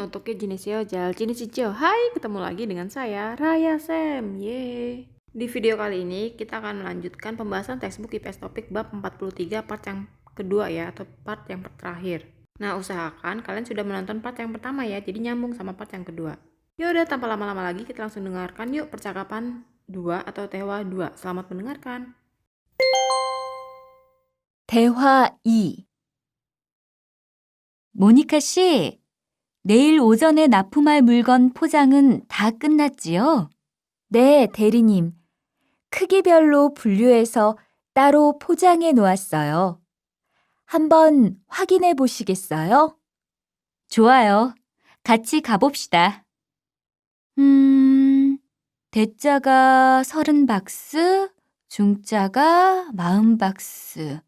어떻게 지내세요? 잘 지내시죠? Hai, ketemu lagi dengan saya, Raya Sam. Yeay. Di video kali ini, kita akan melanjutkan pembahasan textbook IPS topik bab 43 part yang kedua ya, atau part yang terakhir. Nah, usahakan kalian sudah menonton part yang pertama ya, jadi nyambung sama part yang kedua. Yaudah, tanpa lama-lama lagi, kita langsung dengarkan yuk percakapan 2 atau 대화 2. Selamat mendengarkan. 대화 2. 모니카 씨, 내일 오전에 납품할 물건 포장은 다 끝났지요? 네, 대리님. 크기별로 분류해서 따로 포장해 놓았어요. 한번 확인해 보시겠어요? 좋아요. 같이 가봅시다. 대자가 30박스, 중자가 40박스.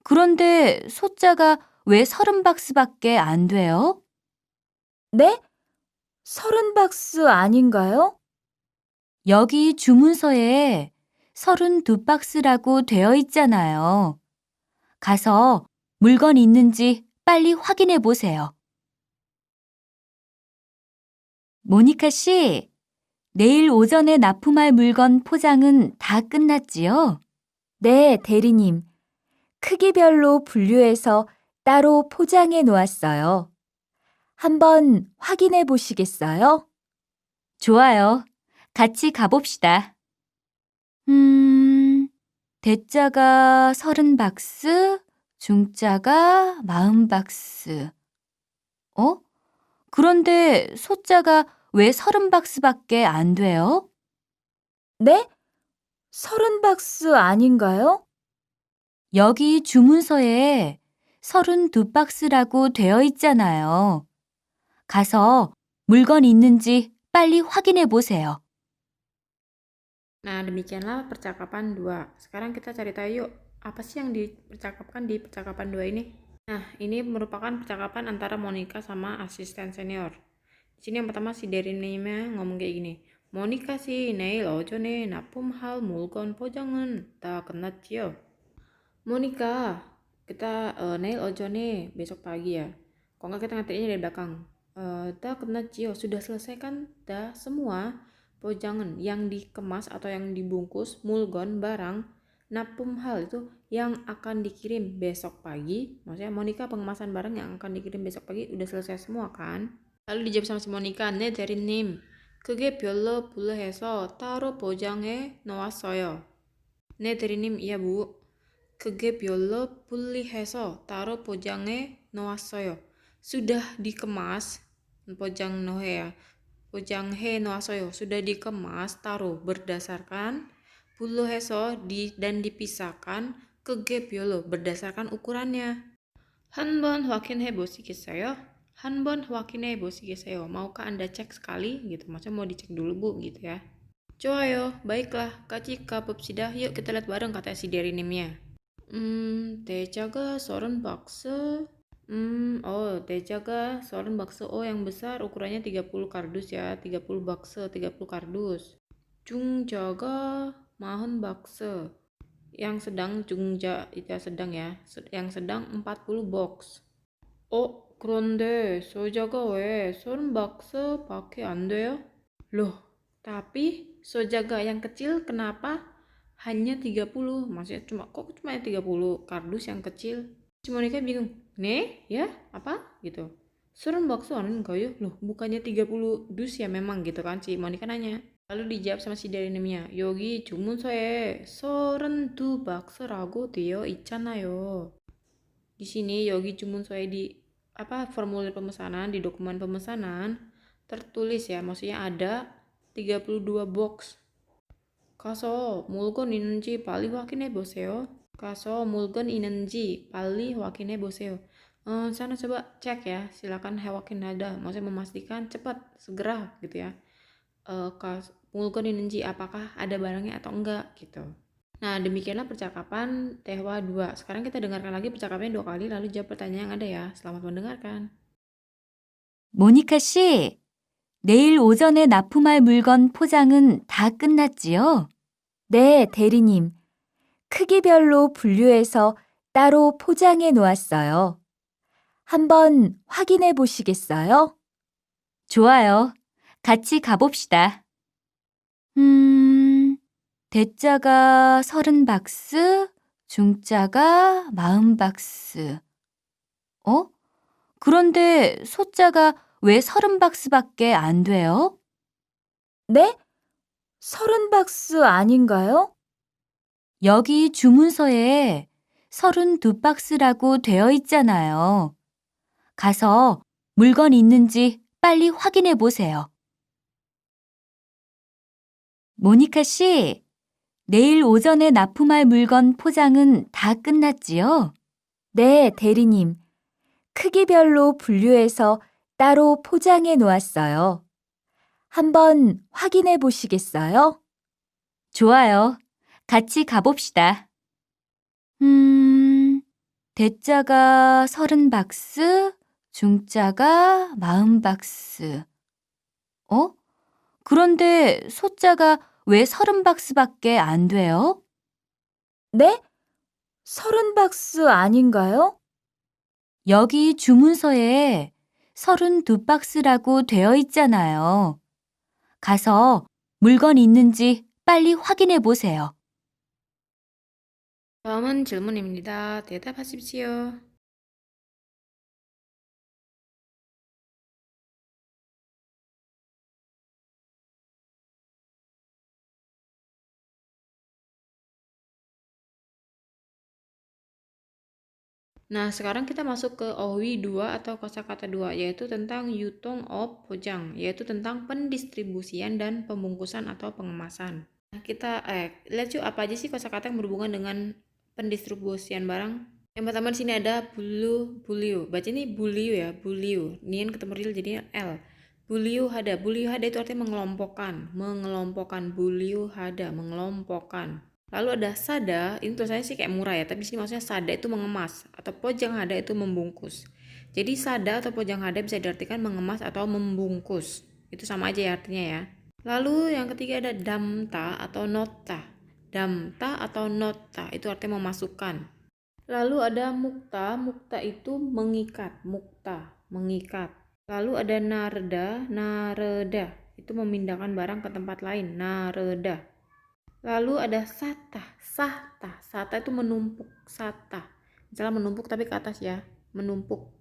그런데 소자가 왜 30박스밖에 안 돼요? 네? 30박스 아닌가요? 여기 주문서에 32박스라고 되어 있잖아요. 가서 물건 있는지 빨리 확인해 보세요. 모니카 씨, 내일 오전에 납품할 물건 포장은 다 끝났지요? 네, 대리님. 크기별로 분류해서 따로 포장해 놓았어요. 한번 확인해 보시겠어요? 좋아요. 같이 가봅시다. 대자가 30박스, 중자가 40박스. 그런데 소자가 왜 30박스밖에 안 돼요? 네? 30박스 아닌가요? 여기 주문서에 32박스라고 되어 있잖아요. 가서 물건 있는지 빨리 확인해 보세요. Nah, demikianlah percakapan 2. Sekarang kita cari tahu yuk, apa sih yang dipercakapkan di percakapan 2 ini? Nah, ini merupakan percakapan antara Monica sama asisten senior. Di sini yang pertama si Derinnya ngomong kayak gini. Monica sih, 내일 오전에 납품할 물건 포장은 다 끝났지요? Monica, kita 내일 오전에 besok pagi ya. Kok nggak kita ngetiknya dari belakang? 다 끝났지요. Sudah selesai kan? Dah semua. Pojangan yang dikemas atau yang dibungkus, mulgon barang, napum hal itu yang akan dikirim besok pagi. Maksudnya Monica pengemasan barang yang akan dikirim besok pagi udah selesai semua kan? Lalu dijawab sama si Monica, 네 대리님, 그게 별로 불러해서 따로 포장해 놓았어요. 네 대리님, iya bu. 그게 별로 분리해서 따로 포장해 놓았어요. Sudah dikemas, pojang nohe ya. Pojanghe noasoyo sudah dikemas taruh berdasarkan puluheso dan dipisahkan ke gebyolo berdasarkan ukurannya. 한번 확인해 보시겠어요? 한번 확인해 보시겠어요? Maukah Anda cek sekali gitu? Maksudnya mau dicek dulu bu gitu ya. 좋아요, baiklah. 같이 가봅시다. Yuk kita lihat bareng kata si Derinimnya. 대자가 30박스. 대자가 30박스. Yang besar ukurannya 30 kardus ya. 30 bakse, 30 kardus. 중자가 40박스. Yang sedang, 중자 itu sedang ya. Yang sedang 40 box. 그런데 소자가 왜 30박스 밖에 안 돼요? Loh, tapi sojaga yang kecil kenapa hanya 30? Maksudnya cuma 30 kardus yang kecil? Si Monica bingung. Nih, ya, apa? Gitu. Surun bakso aningayo? Loh, bukannya 30 dus ya memang gitu kan si Monica nanya. Lalu dijawab sama si Derinimnya. 여기 주문서에 32박스라고 되어 있잖아요. Di sini 여기 주문서에 di formulir pemesanan, di dokumen pemesanan tertulis ya, maksudnya ada 32 box. 가서 물건 있는지 빨리 확인해 보세요. 가서 물건 있는지 빨리 확인해 보세요. Sana coba cek ya, silakan hewakin ada, maksudnya memastikan cepat, segera gitu ya. 물건 있는지 apakah ada barangnya atau enggak gitu. Nah, demikianlah percakapan tehwa 2. Sekarang kita dengarkan lagi percakapannya 2 kali lalu jawab pertanyaan yang ada ya. Selamat mendengarkan. 모니카 씨, 내일 오전에 납품할 물건 포장은 다 끝났지요? 네, 대리님. 크기별로 분류해서 따로 포장해 놓았어요. 한번 확인해 보시겠어요? 좋아요. 같이 가봅시다. 대자가 30박스, 중자가 40박스. 그런데 소자가 왜 30박스밖에 안 돼요? 네? 30박스 아닌가요? 여기 주문서에 32박스라고 되어 있잖아요. 가서 물건 있는지 빨리 확인해 보세요. 모니카 씨, 내일 오전에 납품할 물건 포장은 다 끝났지요? 네, 대리님. 크기별로 분류해서 따로 포장해 놓았어요. 한번 확인해 보시겠어요? 좋아요. 같이 가봅시다. 대자가 30박스, 중자가 40박스. 그런데 소자가 왜 30박스밖에 안 돼요? 네? 30박스 아닌가요? 여기 주문서에 32박스라고 되어 있잖아요. 가서 물건 있는지 빨리 확인해 보세요. 다음은 질문입니다. 대답하십시오. Nah, sekarang kita masuk ke OWI 2 atau kosakata 2, yaitu tentang Yutong of Pojang, yaitu tentang pendistribusian dan pembungkusan atau pengemasan. Nah, kita lihat yuk apa aja sih kosakata yang berhubungan dengan pendistribusian barang. Yang pertama di sini ada buliu. Baca ini buliu ya, buliu. Nian ketemu real jadinya L. Buliu hada. Buliu hada itu artinya mengelompokkan. Buliu hada, mengelompokkan. Lalu ada sada, ini tulisannya sih kayak murah ya, tapi sini maksudnya sada itu mengemas, atau pojang hada itu membungkus. Jadi sada atau pojang hada bisa diartikan mengemas atau membungkus. Itu sama aja ya artinya ya. Lalu yang ketiga ada damta atau nota. Damta atau nota itu artinya memasukkan. Lalu ada mukta, mukta itu mengikat, mukta, mengikat. Lalu ada nareda itu memindahkan barang ke tempat lain, nareda. Lalu ada sata itu menumpuk, sata. Misalnya menumpuk tapi ke atas ya, menumpuk.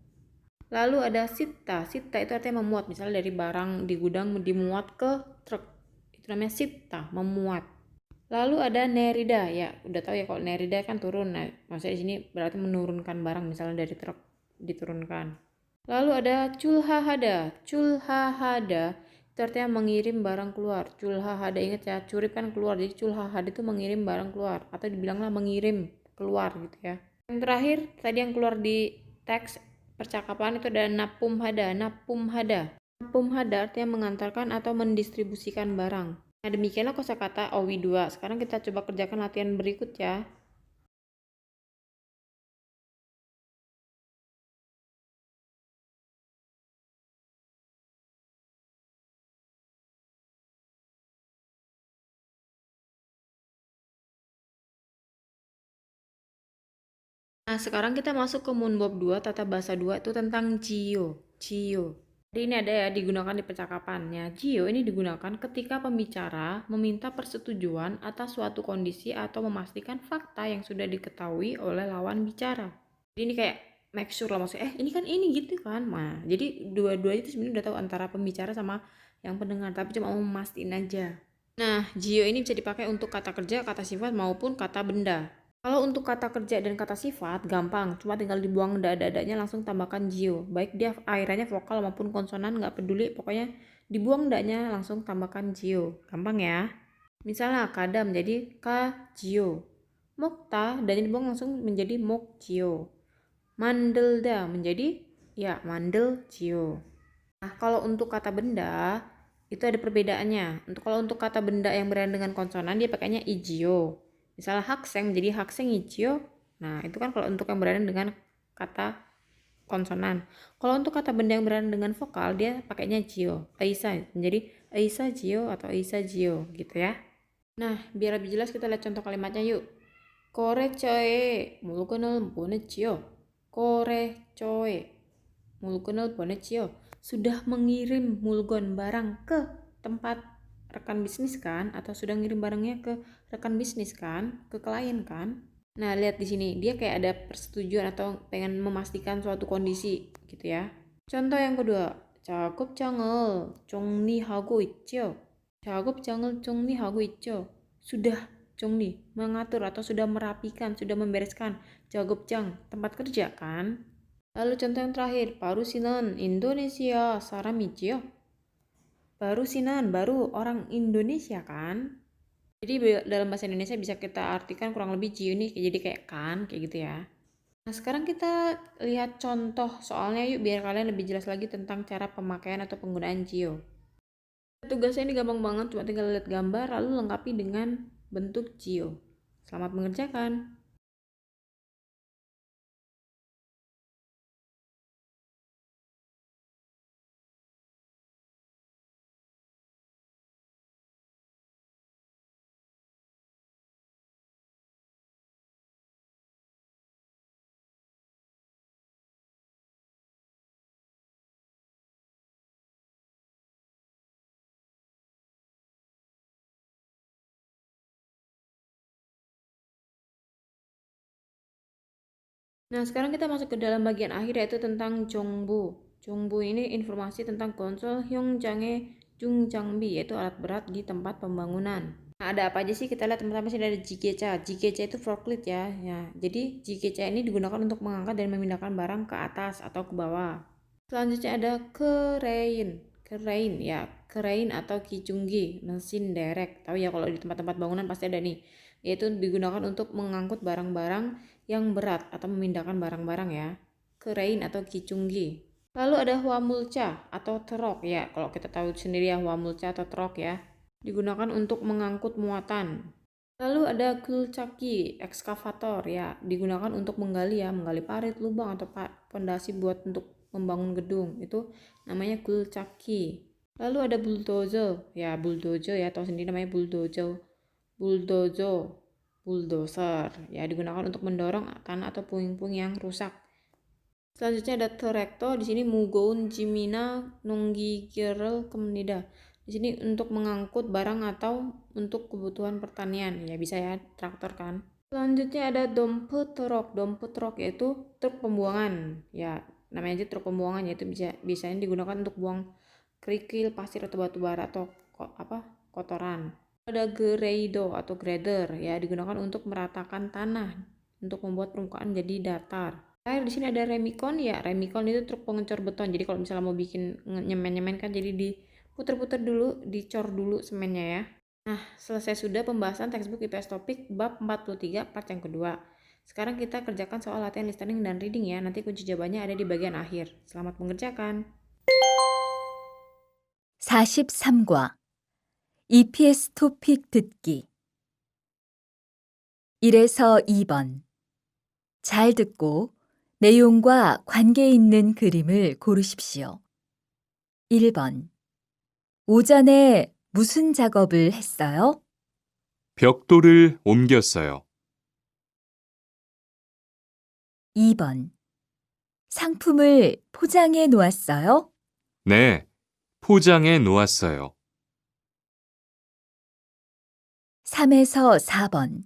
Lalu ada sita itu artinya memuat. Misalnya dari barang di gudang dimuat ke truk, itu namanya sita, memuat. Lalu ada nerida, ya udah tahu ya kalau nerida kan turun. Nah, maksudnya di sini berarti menurunkan barang, misalnya dari truk diturunkan. Lalu ada culhahada itu artinya mengirim barang keluar. Culhahada, ingat ya, curip kan keluar, jadi culhahada itu mengirim barang keluar, atau dibilanglah mengirim keluar gitu ya. Yang terakhir tadi yang keluar di teks percakapan itu ada napumhada. Napumhada artinya mengantarkan atau mendistribusikan barang. Nah, demikianlah kosakata OWI 2. Sekarang kita coba kerjakan latihan berikut ya. Nah, sekarang kita masuk ke Munbob 2, tata bahasa 2 itu tentang Jio. Jadi ini ada ya, digunakan di percakapannya. Jio ini digunakan ketika pembicara meminta persetujuan atas suatu kondisi atau memastikan fakta yang sudah diketahui oleh lawan bicara. Jadi ini kayak make sure lah, maksudnya ini kan ini gitu kan. Nah, jadi dua-duanya itu sebenarnya udah tahu antara pembicara sama yang pendengar, tapi cuma mau memastiin aja. Nah, Jio ini bisa dipakai untuk kata kerja, kata sifat maupun kata benda. Kalau untuk kata kerja dan kata sifat gampang, cuma tinggal dibuang dadanya langsung tambahkan jio. Baik dia akhirannya vokal maupun konsonan, nggak peduli, pokoknya dibuang dadanya langsung tambahkan jio. Gampang ya. Misalnya kadam jadi ka jio. Mokta dadanya dibuang langsung menjadi mok jio. Mandelda menjadi ya mandel jio. Nah, kalau untuk kata benda itu ada perbedaannya. Kalau untuk kata benda yang berada dengan konsonan dia pakainya ijio. Misalnya hakseng menjadi hakseng ichio. Nah, itu kan kalau untuk yang berada dengan kata konsonan. Kalau untuk kata benda yang berada dengan vokal, dia pakainya jio. Aisa menjadi aisa jio atau aisa jio gitu ya. Nah, biar lebih jelas kita lihat contoh kalimatnya yuk. Kore choe mulukeno bone jio. Kore choe. 물건을 보냈지요. Sudah mengirim mulgon barang ke tempat rekan bisnis kan, atau sudah ngirim barangnya ke rekan bisnis kan, ke klien kan. Nah, lihat di sini, dia kayak ada persetujuan atau pengen memastikan suatu kondisi gitu ya. Contoh yang kedua, 작업장을 정리하고 있죠. 작업장을 정리하고 있죠. Sudah 정리, mengatur atau sudah merapikan, sudah membereskan. 작업장, tempat kerja kan. Lalu contoh yang terakhir, baru sinan Indonesia saram이지요. Baru sinan, baru orang Indonesia kan. Jadi dalam bahasa Indonesia bisa kita artikan kurang lebih Jio ini jadi kayak kan, kayak gitu ya. Nah, sekarang kita lihat contoh soalnya yuk biar kalian lebih jelas lagi tentang cara pemakaian atau penggunaan Jio. Tugasnya ini gampang banget, cuma tinggal lihat gambar lalu lengkapi dengan bentuk Jio. Selamat mengerjakan. Nah, sekarang kita masuk ke dalam bagian akhir yaitu tentang Jongbu. Jongbu ini informasi tentang konsol Hyungjange Jungjangbi yaitu alat berat di tempat pembangunan. Nah, ada apa aja sih? Kita lihat teman-teman sini ada jigecha. Jigecha itu forklift ya. Jadi jigecha ini digunakan untuk mengangkat dan memindahkan barang ke atas atau ke bawah. Selanjutnya ada crane. Crane ya, crane atau kijunggi, mesin derek. Tahu ya kalau di tempat-tempat bangunan pasti ada nih. Yaitu digunakan untuk mengangkut barang-barang yang berat atau memindahkan barang-barang ya. Crane atau kijunggi. Lalu ada hwamulcha atau truk ya. Kalau kita tahu sendiri ya hwamulcha atau truk ya. Digunakan untuk mengangkut muatan. Lalu ada gulcaki, ekskavator ya, digunakan untuk menggali ya, menggali parit, lubang atau pondasi buat untuk membangun gedung. Itu namanya gulcaki. Lalu ada bulldozer, ya bulldozer ya, tahu sendiri namanya bulldozer. Bulldozer, ya digunakan untuk mendorong tanah atau puing-puing yang rusak. Selanjutnya ada traktor, di sini mugoun jimina nonggigerel kemnida. Di sini untuk mengangkut barang atau untuk kebutuhan pertanian, ya bisa ya traktor kan. Selanjutnya ada dump truck yaitu truk pembuangan, ya namanya aja truk pembuangan yaitu biasanya digunakan untuk buang kerikil, pasir atau batu bara atau kotoran. Ada grader atau grader ya digunakan untuk meratakan tanah untuk membuat permukaan jadi datar. Terakhir di sini ada remikon ya, remikon itu truk pengecor beton. Jadi kalau misalnya mau bikin nyemen kan jadi diputer-puter dulu, dicor dulu semennya ya. Nah, selesai sudah pembahasan textbook IPS topik bab 43 part yang kedua. Sekarang kita kerjakan soal latihan listening dan reading ya. Nanti kunci jawabannya ada di bagian akhir. Selamat mengerjakan. 43과 EPS 토픽 듣기 1에서 2번 잘 듣고 내용과 관계 있는 그림을 고르십시오. 1번 오전에 무슨 작업을 했어요? 벽돌을 옮겼어요. 2번 상품을 포장해 놓았어요? 네, 포장해 놓았어요. 3에서 4번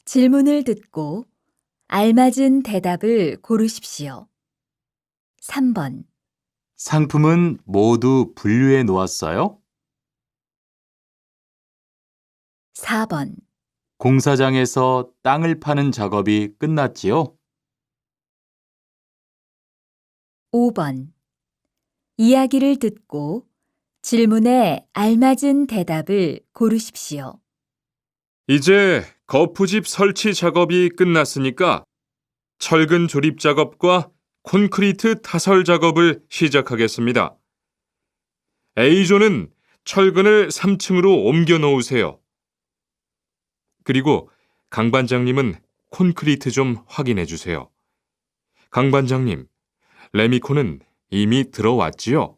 질문을 듣고 알맞은 대답을 고르십시오. 3번 상품은 모두 분류해 놓았어요? 4번 공사장에서 땅을 파는 작업이 끝났지요? 5번 이야기를 듣고 질문에 알맞은 대답을 고르십시오. 이제 거푸집 설치 작업이 끝났으니까 철근 조립 작업과 콘크리트 타설 작업을 시작하겠습니다. A조는 철근을 3층으로 옮겨 놓으세요. 그리고 강 반장님은 콘크리트 좀 확인해 주세요. 강 반장님, 레미콘은 이미 들어왔지요?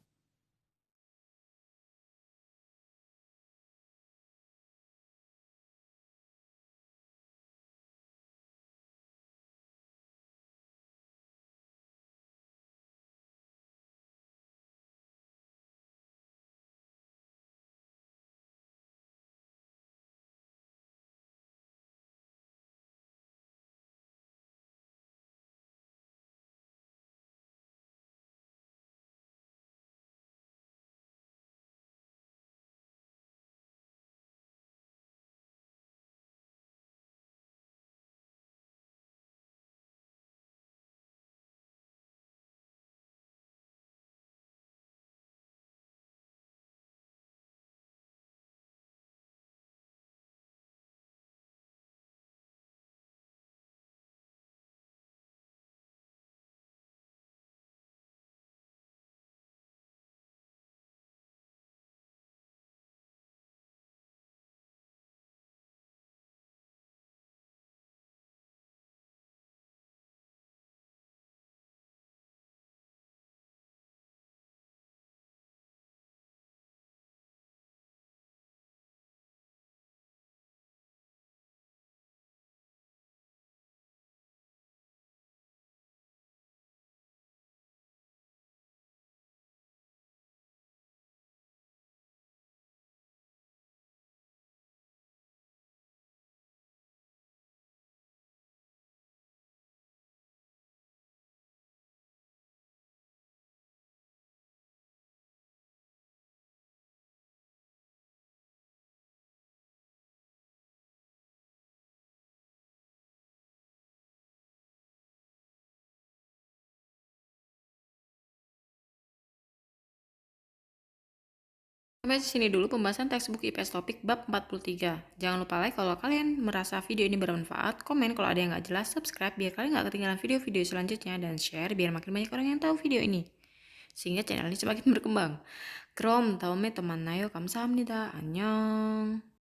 Sampai sini dulu pembahasan textbook IPS topik bab 43. Jangan lupa like kalau kalian merasa video ini bermanfaat, komen kalau ada yang nggak jelas, subscribe biar kalian nggak ketinggalan video-video selanjutnya, dan share biar makin banyak orang yang tahu video ini. Sehingga channel ini semakin berkembang. 그럼 다음에 또 만나요. 감사합니다. 안녕.